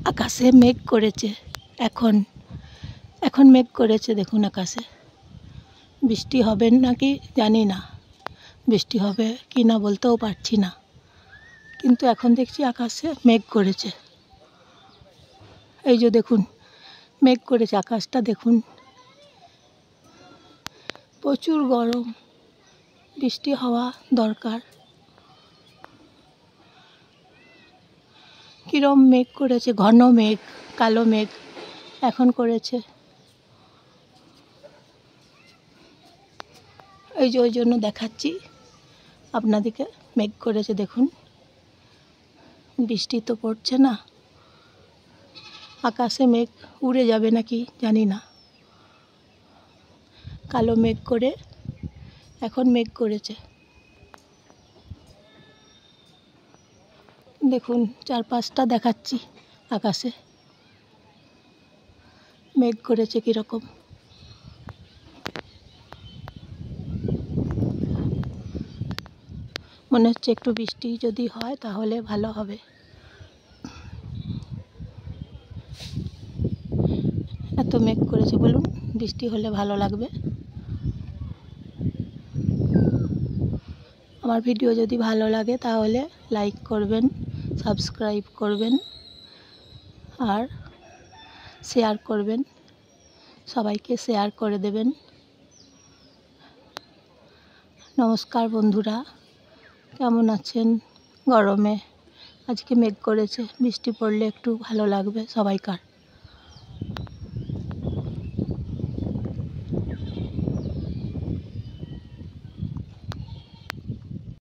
আকাশে মেঘ করেছে। এখন এখন মেঘ করেছে, দেখুন আকাশে। বৃষ্টি হবে নাকি জানি না, বৃষ্টি হবে কি না বলতেও পারছি না, কিন্তু এখন দেখছি আকাশে মেঘ করেছে। এই যে দেখুন মেঘ করেছে, আকাশটা দেখুন। প্রচুর গরম, বৃষ্টি হওয়া দরকার। কিরম মেঘ করেছে, ঘন মেঘ, কালো মেঘ এখন করেছে। এই যে ওই জন্য দেখাচ্ছি আপনাদেরকে, মেঘ করেছে দেখুন। বৃষ্টি তো পড়ছে না, আকাশে মেঘ উড়ে যাবে নাকি জানি না। কালো মেঘ করে এখন মেঘ করেছে। দেখুন চারপাশটা দেখাচ্ছি, আকাশে মেঘ করেছে কীরকম। মনে হচ্ছে একটু বৃষ্টি যদি হয় তাহলে ভালো হবে। এত মেঘ করেছে, বলুন বৃষ্টি হলে ভালো লাগবে। আমার ভিডিও যদি ভালো লাগে তাহলে লাইক করবেন, সাবস্ক্রাইব করবেন আর শেয়ার করবেন, সবাইকে শেয়ার করে দেবেন। নমস্কার বন্ধুরা, কেমন আছেন? গরমে আজকে মেঘ করেছে, বৃষ্টি পড়লে একটু ভালো লাগবে সবাইকার।